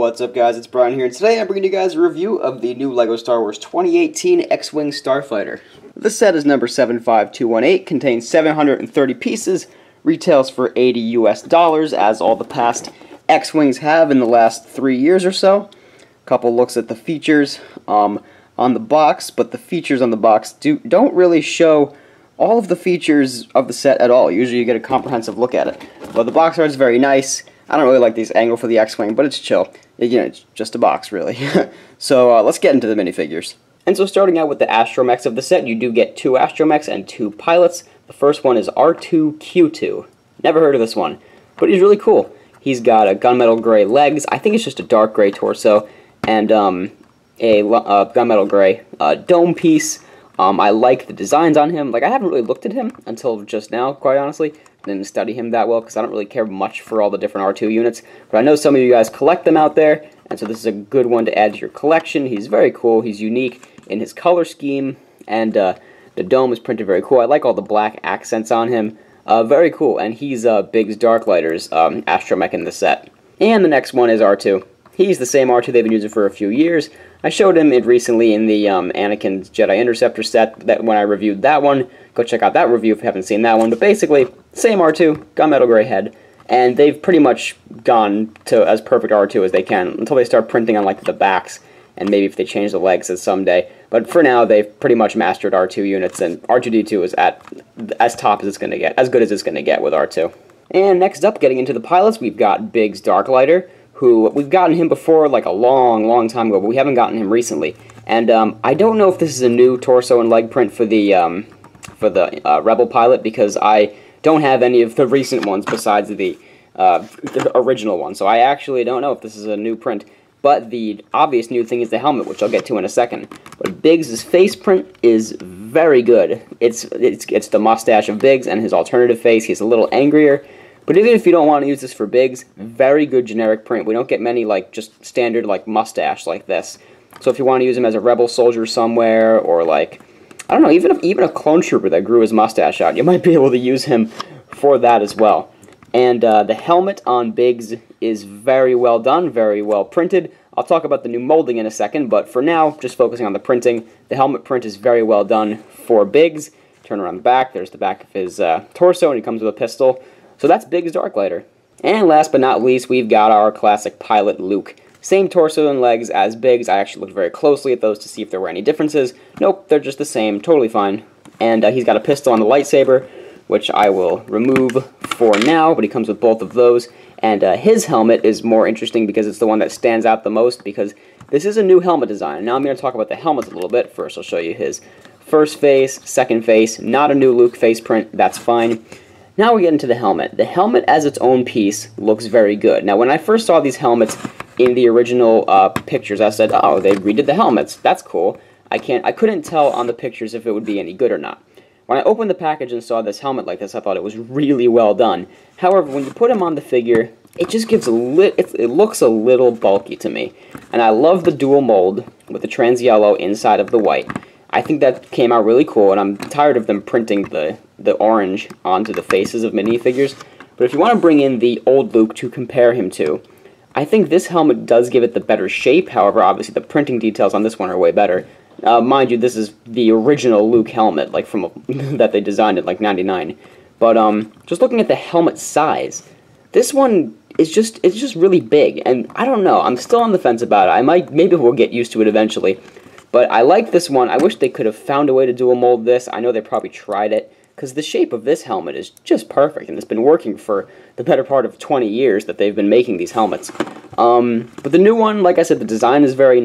What's up, guys? It's Brian here, and today I'm bringing you guys a review of the new LEGO Star Wars 2018 X-Wing Starfighter. This set is number 75218, contains 730 pieces, retails for $80 US, as all the past X-Wings have in the last 3 years or so. A couple looks at the features on the box, but the features on the box don't really show all of the features of the set at all. Usually you get a comprehensive look at it. But the box art is very nice. I don't really like this angle for the X-Wing, but it's chill. It's just a box, really. So let's get into the minifigures. And so starting out with the Atomechs of the set, you do get 2 Atomechs and 2 pilots. The first one is R2-Q2. Never heard of this one, but he's really cool. He's got a gunmetal gray legs. I think it's just a dark gray torso, and a gunmetal gray dome piece. I like the designs on him. Like, I haven't really looked at him until just now, quite honestly. Didn't study him that well because I don't really care much for all the different R2 units. But I know some of you guys collect them out there, and so this is a good one to add to your collection. He's very cool. He's unique in his color scheme, and the dome is printed very cool. I like all the black accents on him. Very cool, and he's Biggs Darklighter's astromech in the set. And the next one is R2. He's the same R2 they've been using for a few years. I showed him recently in the Anakin's Jedi Interceptor set when I reviewed that one. Go check out that review if you haven't seen that one. But basically, same R2, gunmetal gray head, and they've pretty much gone to as perfect R2 as they can until they start printing on like the backs, and maybe if they change the legs someday. But for now, they've pretty much mastered R2 units, and R2-D2 is at as top as it's going to get, as good as it's going to get with R2. And next up, getting into the pilots, we've got Biggs Darklighter, who we've gotten him before like a long time ago, but we haven't gotten him recently. And I don't know if this is a new torso and leg print for the Rebel pilot, because I don't have any of the recent ones besides the original one. So I actually don't know if this is a new print. But the obvious new thing is the helmet, which I'll get to in a second. But Biggs' face print is very good. It's the mustache of Biggs and his alternative face. He's a little angrier. But even if you don't want to use this for Biggs, very good generic print. We don't get many like just standard like mustache like this. So if you want to use him as a rebel soldier somewhere, or like, I don't know, even a clone trooper that grew his mustache out, you might be able to use him for that as well. And the helmet on Biggs is very well done, very well printed. I'll talk about the new molding in a second, but for now, just focusing on the printing, the helmet print is very well done for Biggs. Turn around the back, there's the back of his torso, and he comes with a pistol. So that's Biggs Darklighter. And last but not least, we've got our classic pilot, Luke. Same torso and legs as Biggs. I actually looked very closely at those to see if there were any differences. Nope, they're just the same, totally fine. And he's got a pistol on the lightsaber, which I will remove for now, but he comes with both of those. And his helmet is more interesting because it's the one that stands out the most, because this is a new helmet design. Now I'm going to talk about the helmets a little bit. First, I'll show you his first face, second face. Not a new Luke face print, that's fine. Now we get into the helmet. The helmet as its own piece looks very good. Now when I first saw these helmets in the original pictures, I said, oh, they redid the helmets. That's cool. I couldn't tell on the pictures if it would be any good or not. When I opened the package and saw this helmet like this, I thought it was really well done. However, when you put him on the figure, it just gives it looks a little bulky to me. And I love the dual mold with the trans yellow inside of the white. I think that came out really cool, and I'm tired of them printing the orange onto the faces of minifigures. But if you want to bring in the old Luke to compare him to, I think this helmet does give it the better shape. However, obviously the printing details on this one are way better. Mind you, this is the original Luke helmet, like from that they designed in like '99. But just looking at the helmet size, this one is just really big, and I don't know. I'm still on the fence about it. Maybe we'll get used to it eventually. But I like this one. I wish they could have found a way to dual mold this. I know they probably tried it, because the shape of this helmet is just perfect, and it's been working for the better part of 20 years that they've been making these helmets. But the new one, like I said, the design is very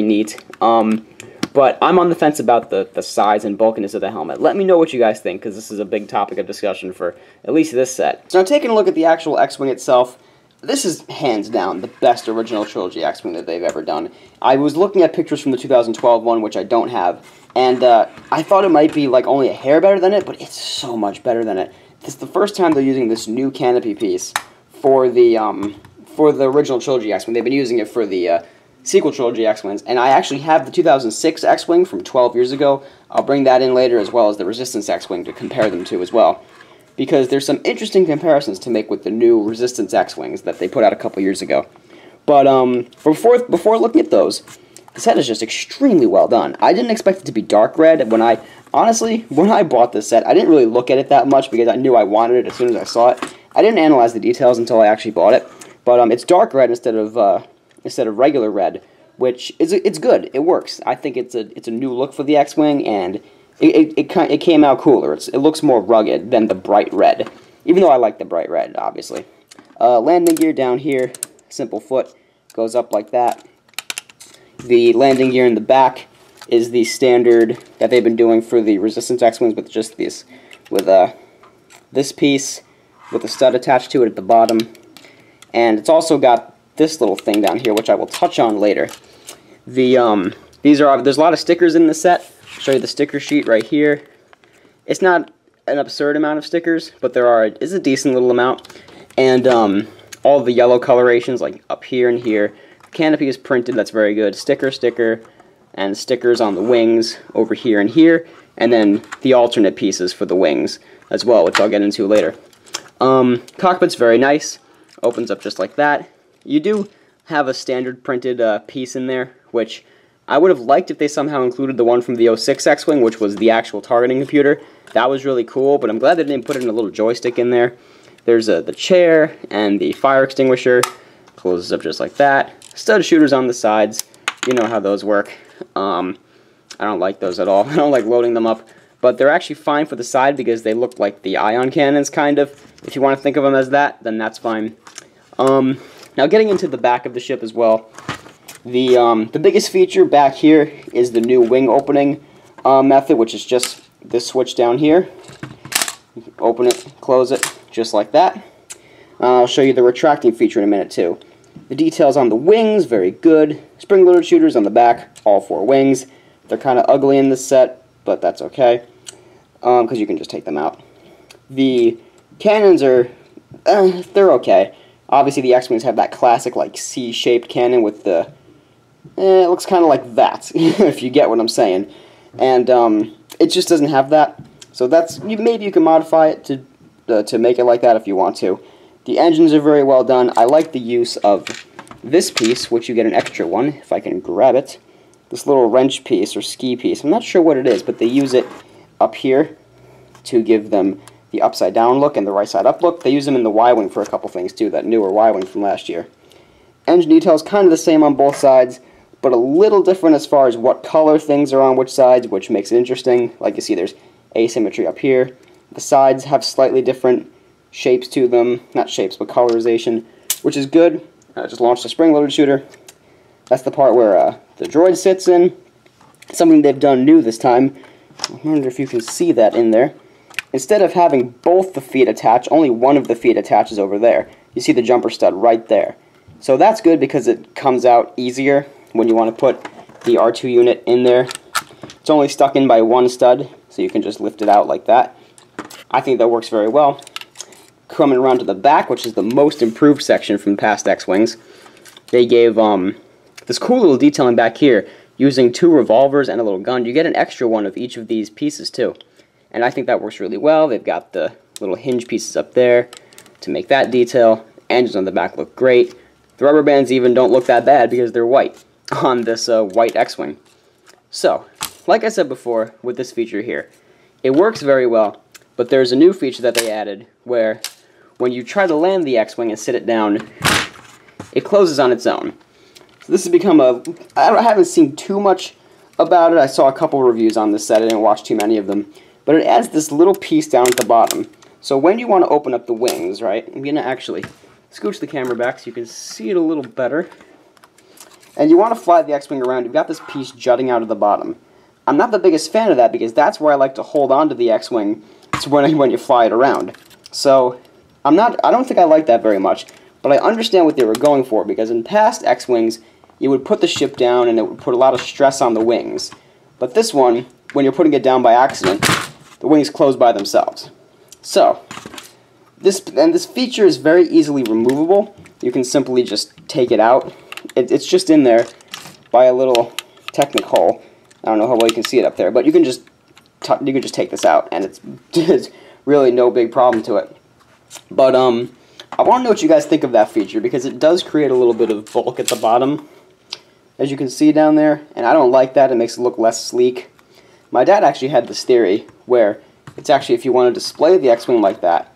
neat. But I'm on the fence about the size and bulkiness of the helmet. Let me know what you guys think, because this is a big topic of discussion for at least this set. So now taking a look at the actual X-Wing itself, this is hands down the best original trilogy X-Wing that they've ever done. I was looking at pictures from the 2012 one, which I don't have, and I thought it might be like only a hair better than it, but it's so much better than it. This is the first time they're using this new canopy piece for the original trilogy X-Wing. They've been using it for the sequel trilogy X-Wings, and I actually have the 2006 X-Wing from 12 years ago. I'll bring that in later, as well as the Resistance X-Wing to compare them to as well, because there's some interesting comparisons to make with the new Resistance X-Wings that they put out a couple years ago. But before looking at those, the set is just extremely well done. I didn't expect it to be dark red. Honestly, when I bought this set, I didn't really look at it that much because I knew I wanted it as soon as I saw it. I didn't analyze the details until I actually bought it. But it's dark red instead of regular red, which it's good. It works. I think it's a new look for the X-Wing, and it came out cooler. It looks more rugged than the bright red, even though I like the bright red, obviously. Landing gear down here, simple foot, goes up like that. The landing gear in the back is the standard that they've been doing for the Resistance X-Wings, with just this, with this piece with a stud attached to it at the bottom, and it's also got this little thing down here, which I will touch on later. There's a lot of stickers in the set. I'll show you the sticker sheet right here. It's not an absurd amount of stickers, but is a decent little amount, and all the yellow colorations, like up here and here. The canopy is printed. That's very good. Sticker, and stickers on the wings over here and here, and then the alternate pieces for the wings as well, which I'll get into later. Cockpit's very nice. Opens up just like that. You do have a standard printed piece in there, which I would have liked if they somehow included the one from the 06 X-Wing, which was the actual targeting computer. That was really cool, but I'm glad they didn't put it in a little joystick in there. There's the chair and the fire extinguisher. Closes up just like that. Stud shooters on the sides. You know how those work. I don't like those at all. I don't like loading them up. But they're actually fine for the side because they look like the ion cannons, kind of. If you want to think of them as that, then that's fine. Now getting into the back of the ship as well. The biggest feature back here is the new wing opening method, which is just this switch down here. Open it, close it, just like that. I'll show you the retracting feature in a minute too. The details on the wings, very good. Spring-loaded shooters on the back, all 4 wings. They're kind of ugly in this set, but that's okay, because you can just take them out. The cannons are, they're okay. Obviously the X-Wings have that classic like C-shaped cannon with the, it looks kind of like that, if you get what I'm saying. And it just doesn't have that. So maybe you can modify it to make it like that if you want to. The engines are very well done. I like the use of this piece, which you get an extra one, if I can grab it. This little wrench piece, or ski piece. I'm not sure what it is, but they use it up here to give them the upside down look and the right side up look. They use them in the Y-Wing for a couple things too, that newer Y-Wing from last year. Engine details kind of the same on both sides, but a little different as far as what color things are on which sides, which makes it interesting. Like you see, there's asymmetry up here. The sides have slightly different shapes to them, not shapes, but colorization, which is good. Just launched a spring-loaded shooter. That's the part where the droid sits in. Something they've done new this time. I wonder if you can see that in there. Instead of having both the feet attached, only one of the feet attaches over there. You see the jumper stud right there. So that's good because it comes out easier when you want to put the R2 unit in there. It's only stuck in by one stud, so you can just lift it out like that. I think that works very well. Coming around to the back, which is the most improved section from past X-Wings, they gave this cool little detailing back here, using 2 revolvers and a little gun. You get an extra one of each of these pieces too, and I think that works really well. They've got the little hinge pieces up there to make that detail. Engines on the back look great. The rubber bands even don't look that bad because they're white on this white X-Wing. So, like I said before, with this feature here, it works very well, but there's a new feature that they added where when you try to land the X-Wing and sit it down, it closes on its own. So this has become I haven't seen too much about it. I saw a couple reviews on this set. I didn't watch too many of them. But it adds this little piece down at the bottom. So when you want to open up the wings, right, I'm going to actually scooch the camera back so you can see it a little better. And you want to fly the X-Wing around, you've got this piece jutting out of the bottom. I'm not the biggest fan of that because that's where I like to hold on to the X-Wing when you fly it around. So I don't think I like that very much, but I understand what they were going for, because in past X-Wings, you would put the ship down and it would put a lot of stress on the wings. But this one, when you're putting it down by accident, the wings close by themselves. So, this feature is very easily removable. You can simply just take it out. It's just in there by a little Technic hole. I don't know how well you can see it up there, but you can just take this out, and it's really no big problem to it. But I want to know what you guys think of that feature, because it does create a little bit of bulk at the bottom, as you can see down there, and I don't like that. It makes it look less sleek. My dad actually had this theory where it's actually, if you want to display the X-Wing like that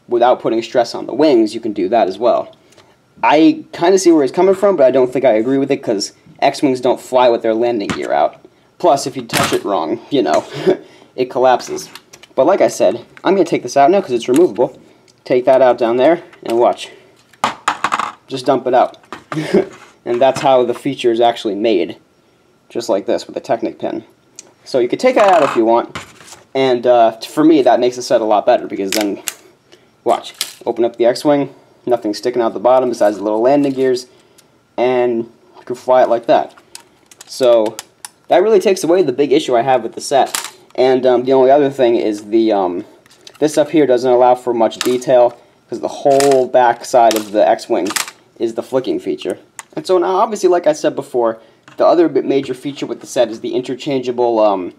without putting stress on the wings, you can do that as well. I kind of see where he's coming from, but I don't think I agree with it, because X-Wings don't fly with their landing gear out. Plus, if you touch it wrong, you know, it collapses. But like I said, I'm going to take this out now because it's removable. Take that out down there, and watch. Just dump it out. And that's how the feature is actually made. Just like this, with a Technic pin. So you could take that out if you want. And for me, that makes the set a lot better, because then, watch. Open up the X-Wing, nothing sticking out the bottom besides the little landing gears, and you can fly it like that. So that really takes away the big issue I have with the set. And the only other thing is the this up here doesn't allow for much detail, because the whole back side of the X-Wing is the flicking feature. And so now, obviously, like I said before, the other major feature with the set is the interchangeable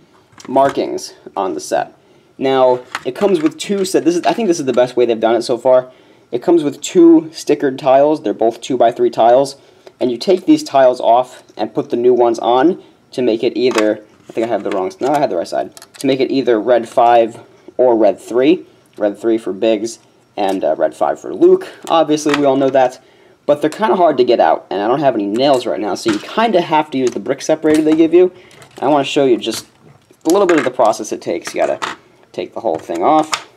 markings on the set. Now, it comes with two I think this is the best way they've done it so far. It comes with two stickered tiles. They're both 2x3 tiles. And you take these tiles off and put the new ones on to make it either, I think I have the wrong, no, I had the right side, to make it either red 5 or red 3. Red 3 for Biggs and red 5 for Luke. Obviously, we all know that. But they're kind of hard to get out, and I don't have any nails right now, so you kind of have to use the brick separator they give you. I want to show you just a little bit of the process it takes. You got to take the whole thing off,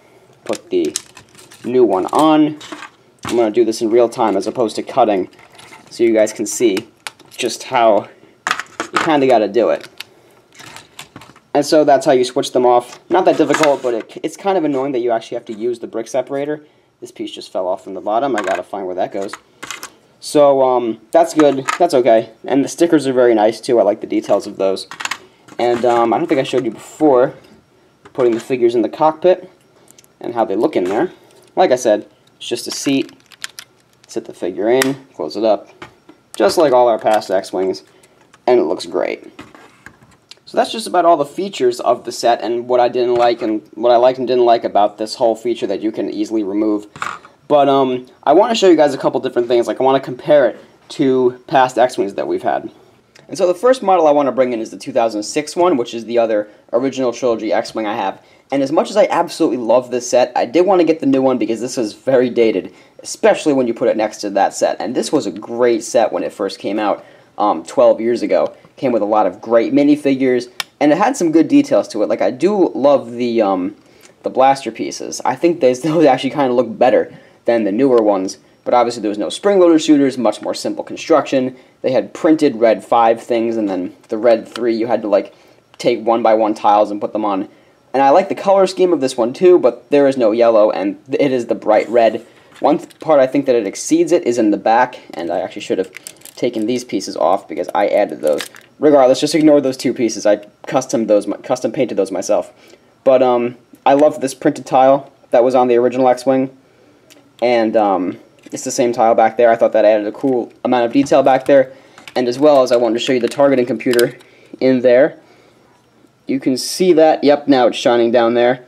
put the new one on. I'm going to do this in real time as opposed to cutting, so you guys can see just how you kind of got to do it. And so that's how you switch them off. Not that difficult, but it's kind of annoying that you actually have to use the brick separator. This piece just fell off from the bottom. I got to find where that goes. So that's good. That's okay. And the stickers are very nice too. I like the details of those. And I don't think I showed you before putting the figures in the cockpit and how they look in there. Like I said, it's just a seat. Sit the figure in, close it up, just like all our past X-Wings, and it looks great. So that's just about all the features of the set and what I didn't like and what I liked and didn't like about this whole feature that you can easily remove. But I want to show you guys a couple different things. Like, I want to compare it to past X-Wings that we've had. And so the first model I want to bring in is the 2006 one, which is the other original trilogy X-Wing I have. And as much as I absolutely love this set, I did want to get the new one because this is very dated, especially when you put it next to that set. And this was a great set when it first came out 12 years ago. Came with a lot of great minifigures, and it had some good details to it. Like, I do love the blaster pieces. I think those actually kind of look better than the newer ones, but obviously there was no spring-loaded shooters, much more simple construction. They had printed red 5 things, and then the red 3 you had to like take 1x1 tiles and put them on. And I like the color scheme of this one too, but there is no yellow, and it is the bright red. One part I think that it exceeds it is in the back, and I actually should have taken these pieces off because I added those. Regardless, just ignore those two pieces. I custom painted those myself. But I love this printed tile that was on the original X-Wing. And it's the same tile back there. I thought that added a cool amount of detail back there. And as well as I wanted to show you the targeting computer in there. You can see that. Yep, now it's shining down there.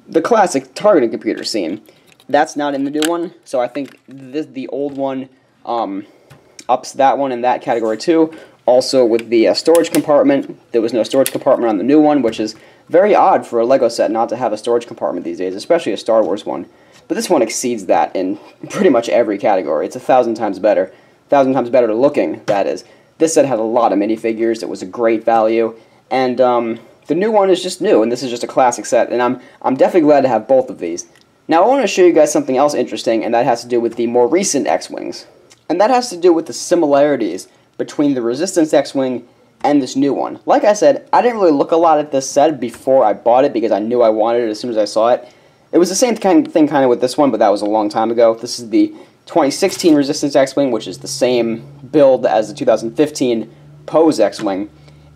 The classic targeting computer scene. That's not in the new one. So I think the old one ups that one in that category too. Also with the storage compartment. There was no storage compartment on the new one, which is very odd for a LEGO set not to have a storage compartment these days, especially a Star Wars one. But this one exceeds that in pretty much every category. It's 1,000 times better. 1,000 times better looking, that is. This set had a lot of minifigures. It was a great value. And the new one is just new, and this is just a classic set. And I'm definitely glad to have both of these. Now I want to show you guys something else interesting, and that has to do with the more recent X-Wings. And that has to do with the similarities between the Resistance X-Wing and this new one. Like I said, I didn't really look a lot at this set before I bought it because I knew I wanted it as soon as I saw it. It was the same thing kind of with this one, but that was a long time ago. This is the 2016 Resistance X-Wing, which is the same build as the 2015 Pose X-Wing.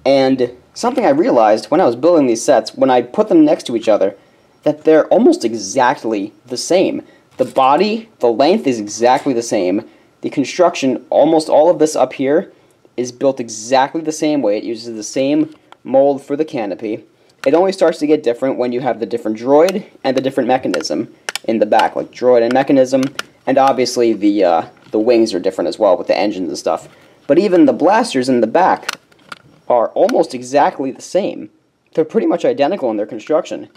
And something I realized when I was building these sets, when I put them next to each other, that they're almost exactly the same. The body, the length is exactly the same. The construction, almost all of this up here, is built exactly the same way. It uses the same mold for the canopy. It only starts to get different when you have the different droid and the different mechanism. in the back, like droid and mechanism, and obviously the wings are different as well with the engines and stuff. But even the blasters in the back are almost exactly the same. They're pretty much identical in their construction.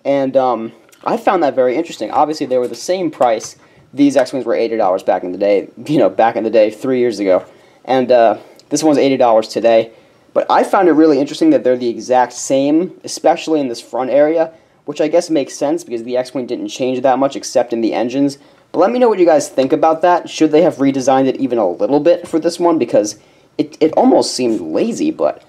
And I found that very interesting. Obviously, they were the same price. These X-Wings were $80 back in the day, back in the day 3 years ago. And this one's $80 today. But I found it really interesting that they're the exact same, especially in this front area, which I guess makes sense because the X-Wing didn't change that much except in the engines. But let me know what you guys think about that. Should they have redesigned it even a little bit for this one? Because it almost seemed lazy, but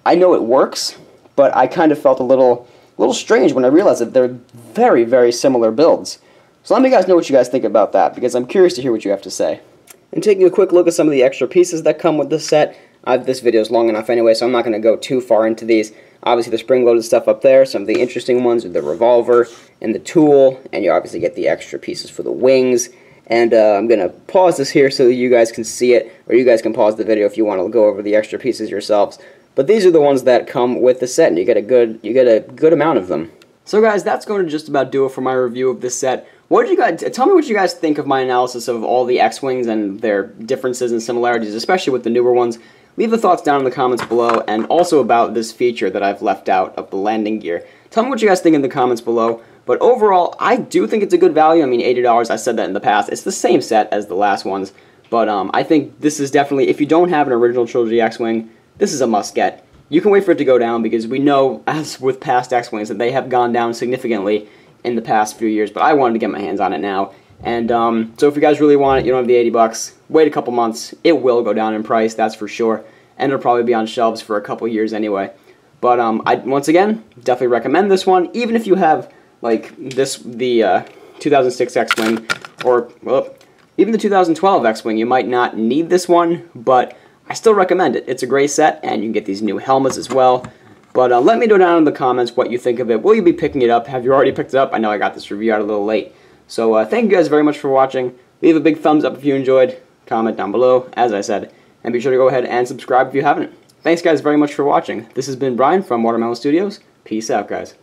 I know it works. But I kind of felt a little strange when I realized that they're very, very similar builds. So let me guys know what you guys think about that, because I'm curious to hear what you have to say. And taking a quick look at some of the extra pieces that come with the set, this video is long enough anyway, so I'm not going to go too far into these. Obviously, the spring-loaded stuff up there, some of the interesting ones are the revolver and the tool, and you obviously get the extra pieces for the wings. And I'm going to pause this here so that you guys can see it, or you guys can pause the video if you want to go over the extra pieces yourselves. But these are the ones that come with the set, and you get a good amount of them. So guys, that's going to just about do it for my review of this set. What did you guys tell me what you guys think of my analysis of all the X-Wings and their differences and similarities, especially with the newer ones? Leave the thoughts down in the comments below, and also about this feature that I've left out of the landing gear. Tell me what you guys think in the comments below. But overall, I do think it's a good value. I mean, $80, I said that in the past. It's the same set as the last ones, but I think this is definitely, if you don't have an original trilogy X-Wing, this is a must-get. You can wait for it to go down because we know, as with past X-Wings, that they have gone down significantly in the past few years, but I wanted to get my hands on it now. And so if you guys really want it, you don't have the 80 bucks, wait a couple months. It will go down in price, that's for sure, and it'll probably be on shelves for a couple years anyway. But once again, definitely recommend this one, even if you have like the 2006 X-Wing, or well, even the 2012 X-Wing. You might not need this one, but I still recommend it. It's a great set, and you can get these new helmets as well. But let me know down in the comments what you think of it. Will you be picking it up? Have you already picked it up? I know I got this review out a little late. So thank you guys very much for watching. Leave a big thumbs up if you enjoyed. Comment down below, as I said. And be sure to go ahead and subscribe if you haven't. Thanks guys very much for watching. This has been Brian from Watermelon Studios. Peace out, guys.